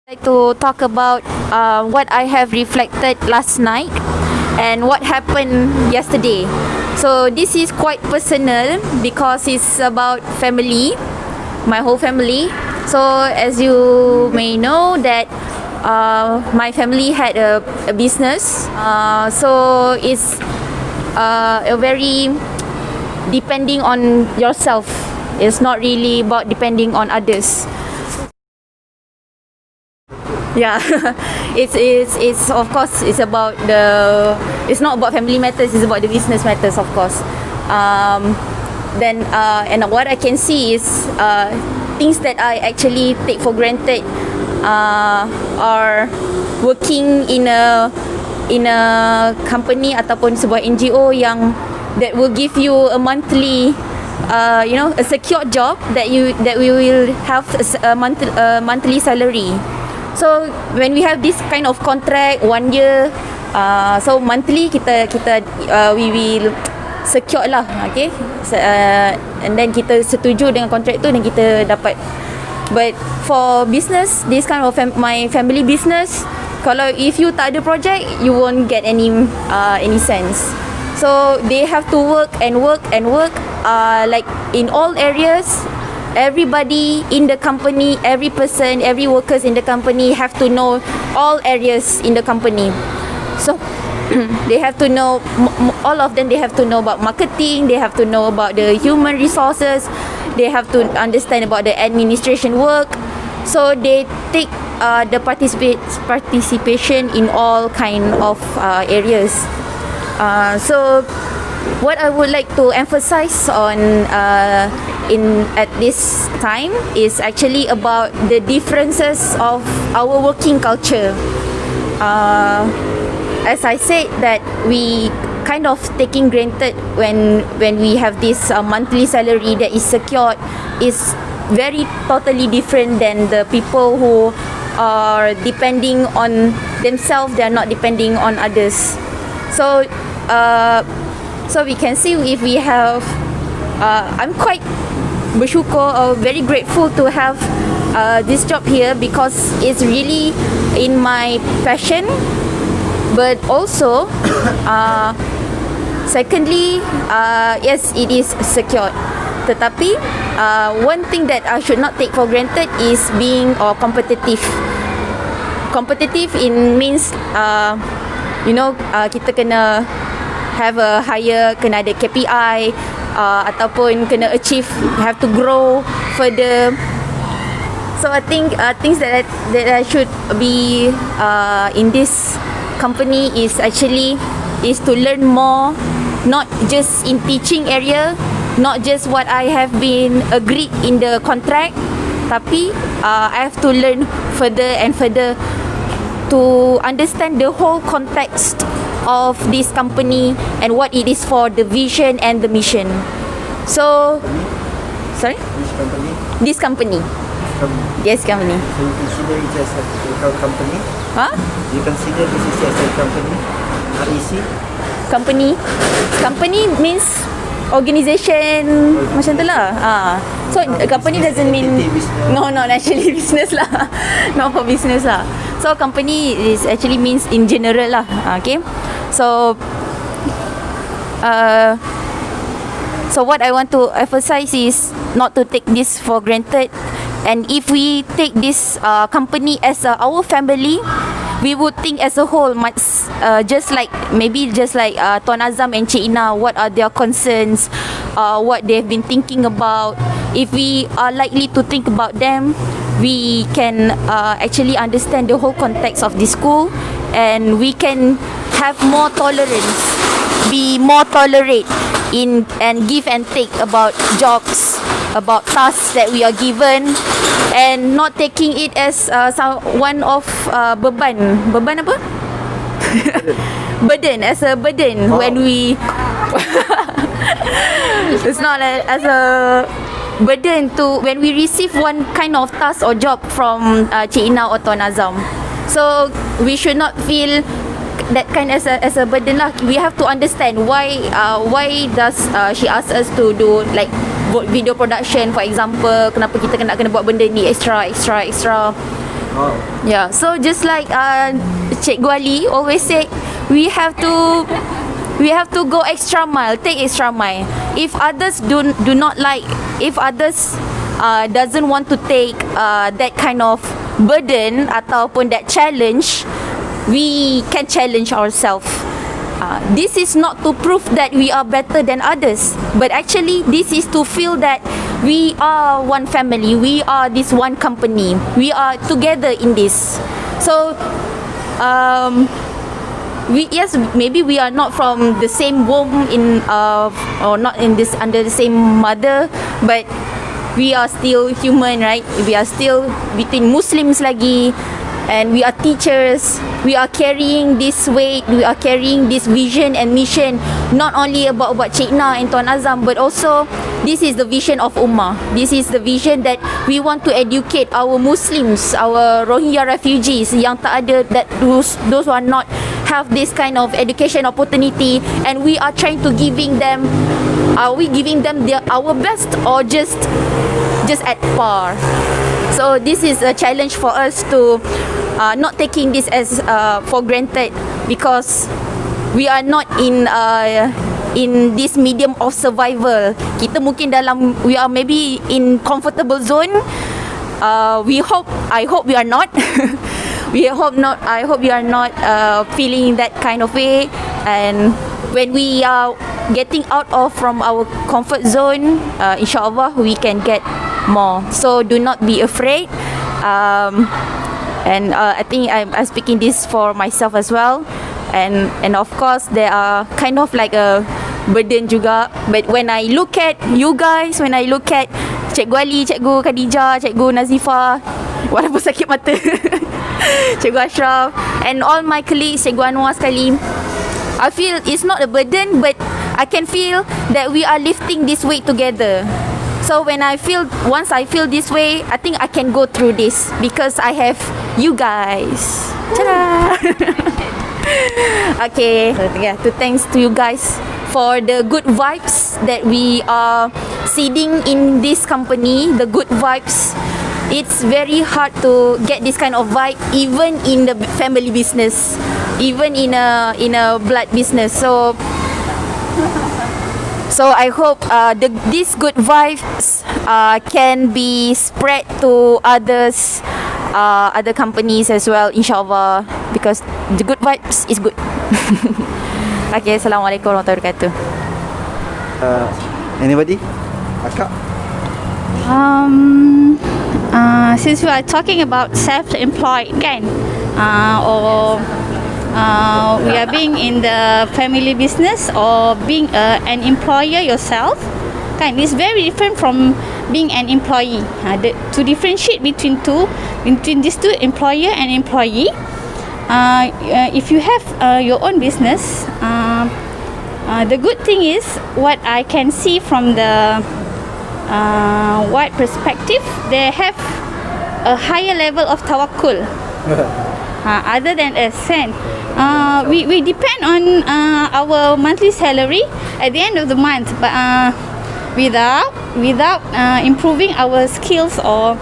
like to talk about what I have reflected last night and what happened yesterday. So this is quite personal because it's about family, my whole family. So as you may know that my family had a business. So it's a very depending on yourself. It's not really about depending on others. Yeah, it's of course it's about it's not about family matters, it's about the business matters, of course. Then and what I can see is things that I actually take for granted are working in a company ataupun sebuah NGO yang that will give you a monthly a secure job that we will have a monthly salary. So when we have this kind of contract 1 year, so monthly kita we will secure lah, okay. And then kita setuju dengan kontrak tu dan kita dapat. But for business, this kind of my family business, kalau if you tak ada project, you won't get any sense. So they have to work and work and work, like in all areas. Everybody in the company, every person, every workers in the company have to know all areas in the company. So they have to know, all of them, they have to know about marketing, they have to know about the human resources, they have to understand about the administration work. So they take the participation in all kind of areas. So what I would like to emphasize on at this time is actually about the differences of our working culture. As I said, that we kind of taking granted when we have this monthly salary that is secured is very totally different than the people who are depending on themselves. They are not depending on others. So we can see if we have I'm quite bersyukur or very grateful to have this job here because it's really in my passion. But also secondly, yes, it is secured. Tetapi one thing that I should not take for granted is being competitive. Competitive means kita kena have a higher, kena ada KPI, ataupun kena achieve, have to grow further. So I think things that I should be in this company is to learn more, not just in teaching area, not just what I have been agreed in the contract, tapi I have to learn further and further to understand the whole context of this company and what it is for, the vision and the mission. So, sorry? Which company? This company. Yes, company. So you consider it as a local company? Huh? You consider this is as a company? REC? Company means organisation, macam tu lah. So company doesn't mean not actually business lah. Not for business lah. So company is actually means in general lah. Okay. So what I want to emphasize is not to take this for granted. And if we take this company as our family, we would think as a whole, just like Tuan Azam and Cik Ina, what are their concerns, what they've been thinking about. If we are likely to think about them, we can actually understand the whole context of this school, and we can have more tolerance, be more tolerate in and give and take about jobs, about tasks that we are given, and not taking it as one of beban apa? Burden, as a burden. When we it's not as a burden to when we receive one kind of task or job from Cik Ina or Tuan Azam. So we should not feel that kind as a burden lah. We have to understand why does she ask us to do like video production, for example. Kenapa kita kena buat benda ni extra. Oh. Yeah, so just like Cikgu Ali always say, we have to go extra mile, take extra mile. If others do not like, if others doesn't want to take that kind of burden ataupun that challenge, we can challenge ourselves. This is not to prove that we are better than others, but actually this is to feel that we are one family, we are this one company, we are together in this. So maybe we are not from the same womb or not in this under the same mother, but we are still human, right? We are still between Muslims lagi, and we are teachers. We are carrying this weight, we are carrying this vision and mission, not only about Cik Na and Tuan Azam, but also this is the vision of Ummah. This is the vision that we want to educate our Muslims, our Rohingya refugees yang tak ada, that those who are not have this kind of education opportunity, and we are trying to giving them, are we giving them our best or just at par? So this is a challenge for us to not taking this as for granted, because we are not in this medium of survival. Kita mungkin we are maybe in comfortable zone. I hope we are not. I hope we are not feeling that kind of way. And when we are getting out of from our comfort zone, inshallah we can get more. So do not be afraid. And I think I'm speaking this for myself as well. And of course there are kind of like a burden juga. But when I look at you guys, when I look at Cikgu Ali, Cikgu Khadijah, Cikgu Nazifah, walaupun sakit mata, Cikgu Ashraf, and all my colleagues, Cikgu Anwar sekali, I feel it's not a burden, but I can feel that we are lifting this weight together. So once I feel this way, I think I can go through this because I have you guys. Ta-da! Okay, yeah, thanks to you guys for the good vibes that we are seeding in this company, the good vibes. It's very hard to get this kind of vibe even in the family business, even in a blood business. So I hope these good vibes can be spread to other companies as well, inshallah, because the good vibes is good. Okay, Assalamualaikum warahmatullahi wabarakatuh. Anybody? Akak? Since we are talking about self-employed, kan, or we are being in the family business or being an employer yourself, kan, it's very different from being an employee. To differentiate between these two, employer and employee, if you have your own business, the good thing is what I can see from the wide perspective, they have a higher level of tawakkul. Other than a cent, we depend on our monthly salary at the end of the month, but without improving our skills or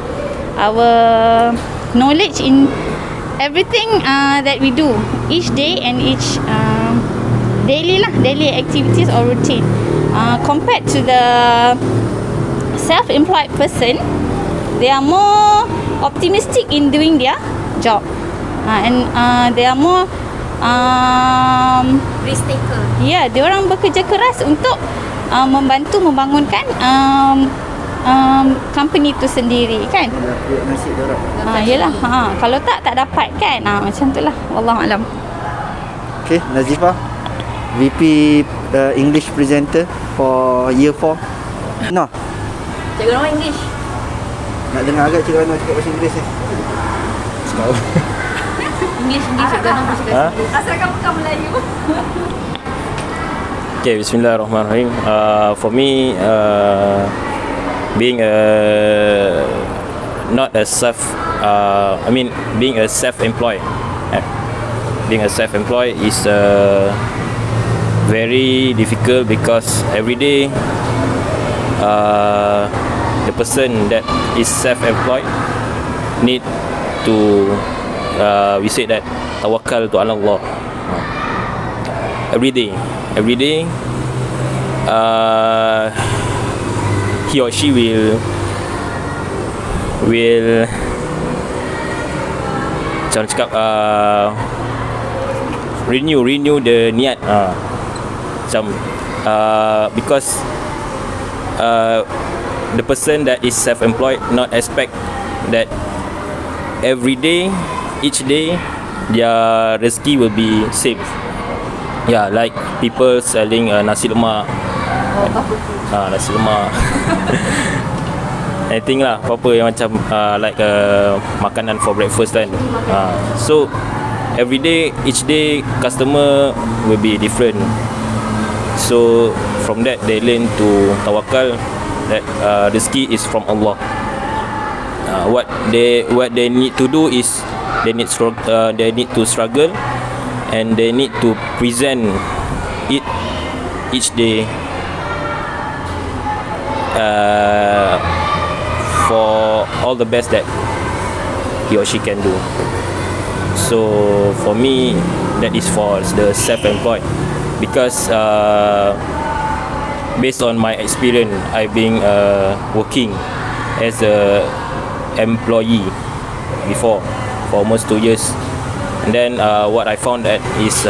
our knowledge in everything that we do each day and each daily activities or routine, compared to the self-employed person, they are more optimistic in doing their job, and they are more Risk taker. ya, dia orang bekerja keras untuk membantu membangunkan company itu sendiri, kan. Nasib dia orang. Yalah, kalau tak dapat, kan. Macam itulah, wallahu alam. Okay, Nazifah, VP English presenter for year 4. No, Cikgu nama English. nak dengar agak Cikgu Anwar cakap bahasa Inggeris ni. English, Cikgu nama cakap English. Asalkan bukan Melayu. Okay, Bismillahirrahmanirrahim. For me, being being a self-employed. Being a self-employed is very difficult because every day the person that is self-employed need to we say that tawakkal to Allah. Every day, he or she will macam cakap renew the niat, macam because the person that is self-employed not expect that every day, each day their rezeki will be same. Yeah, like people selling nasi lemak, nasi lemak anything lah, apa-apa yang macam like makanan for breakfast kan. So every day, each day customer will be different. So from that they learn to tawakal that rezeki is from Allah. What they need to do is they need to struggle and they need to present it each day for all the best that he or she can do. So for me, that is for the self-employed, because based on my experience, I've been working as a employee before for almost 2 years, and then what I found that is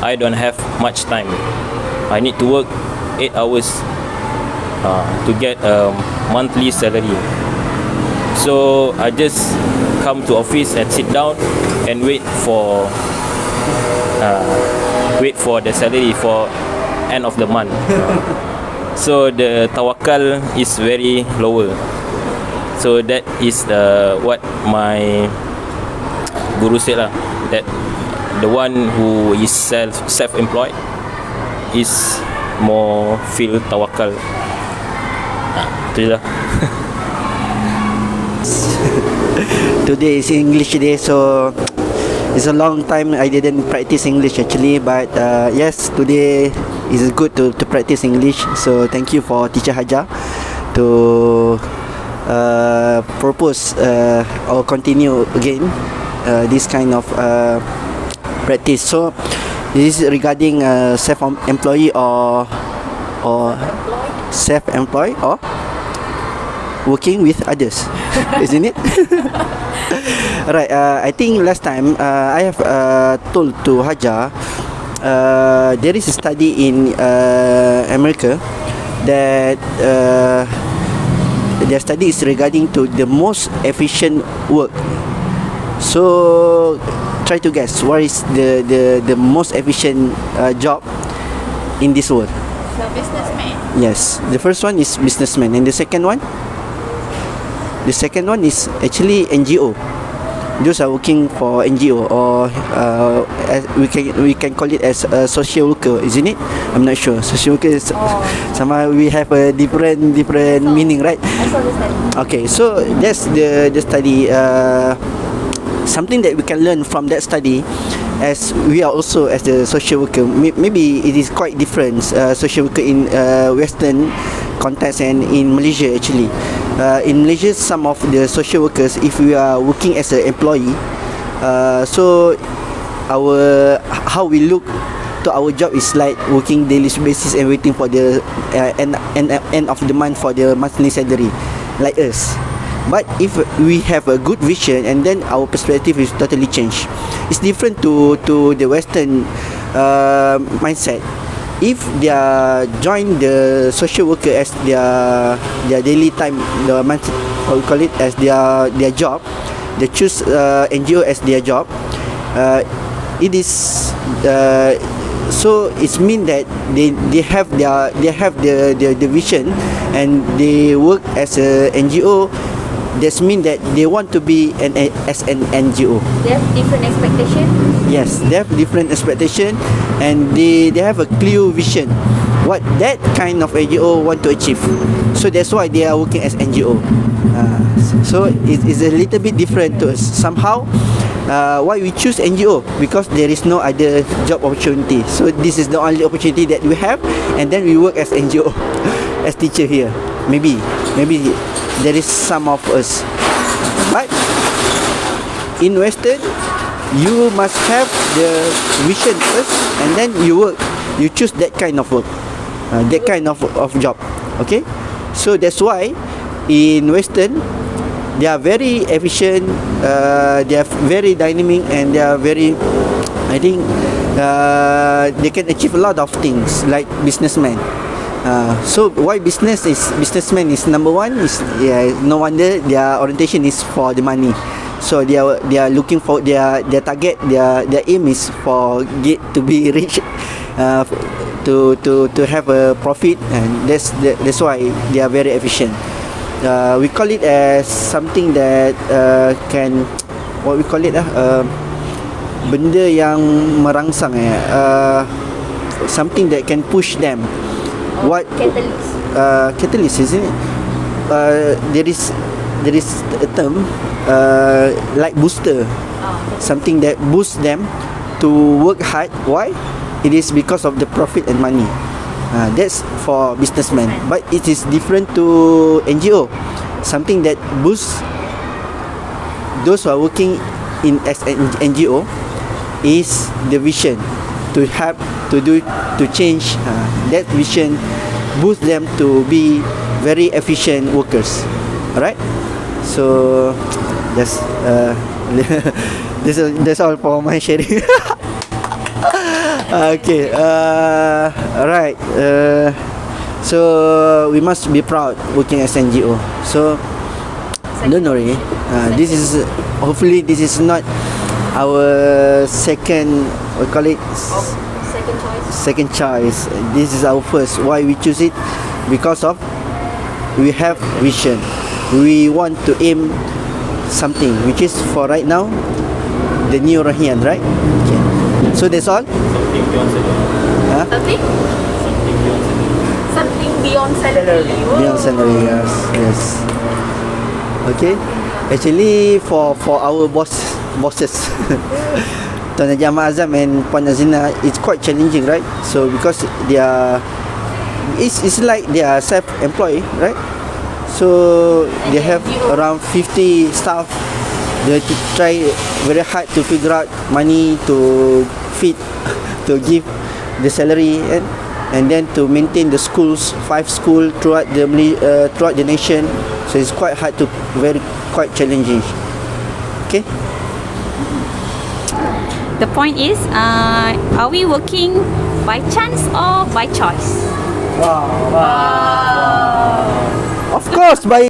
I don't have much time. I need to work 8 hours to get a monthly salary. So I just come to office and sit down and wait for the salary for end of the month. So the tawakal is very lower. So that is what my guru said lah, that the one who is self-employed is more feel tawakal. Itu je lah. Today is English day, so it's a long time I didn't practice English actually, but yes, today is good to practice English. So thank you for Teacher Haja to propose or continue again this kind of practice. So this is regarding self-employed or self-employed or working with others, isn't it? Right. I think last time I have told to Haja there is a study in America that their study is regarding to the most efficient work. So try to guess what is the most efficient job in this world. So businessman. Yes, the first one is businessman, and the second one is actually NGO. Those are working for NGO, or as we can call it as a social worker, isn't it? I'm not sure. Social worker is somehow we have a different meaning, right? I saw the study. Okay, so that's the study. Something that we can learn from that study, as we are also as the social worker. Maybe it is quite different. Social worker in Western context and in Malaysia actually. In Malaysia, some of the social workers, if we are working as an employee, so how we look to our job is like working daily basis and waiting for the end of the month for the monthly salary, like us. But if we have a good vision, and then our perspective is totally changed. It's different to the Western mindset. If they join the social worker as their daily time, the month, how we call it, as their job, they choose NGO as their job. It is so it's mean that they have the vision, and they work as a NGO. That mean that they want to be as an NGO. They have different expectation. Yes, they have different expectation, and they have a clear vision what that kind of NGO want to achieve. So that's why they are working as NGO. So it is a little bit different to us. Somehow, why we choose NGO? Because there is no other job opportunity. So this is the only opportunity that we have, and then we work as NGO, as teacher here. Maybe there is some of us, but in Western, you must have the vision first, and then you work. You choose that kind of work, that kind of job. Okay, so that's why in Western, they are very efficient. They are very dynamic, and they are very, I think, they can achieve a lot of things like businessmen. So why businessman is number one is, no wonder their orientation is for the money. So they are looking for their target, their aim is for to be rich, to have a profit, and that's why they are very efficient. We call it as something that can, what we call it, benda yang merangsang, something that can push them. What catalyst, isn't it? There is a term like booster, something that boosts them to work hard. Why? It is because of the profit and money. That's for businessmen, but it is different to NGO. Something that boosts those who are working in as an NGO is the vision to help to change. That vision boost them to be very efficient workers. Alright, so that's that's all for my sharing. Okay, alright. So we must be proud working as NGO. So don't worry. This is, hopefully this is not our second, we call it second choice. This is our first. Why we choose it? Because of we have vision. We want to aim something, which is for right now the new Rahian, right? Okay. So that's all. Something beyond salary. Huh? Something? Something beyond salary. Beyond salary, yes. Okay. Actually, for our bosses, Tuan Haji Ahmad Azam and Puan Nazina, it's quite challenging, right? So because they are, it's like they are self-employed, right? So they have around 50 staff. They have to try very hard to figure out money to feed, to give the salary, and then to maintain the schools, 5 schools throughout the nation. So it's quite hard to, quite challenging. Okay. The point is, are we working by chance or by choice? Of course, by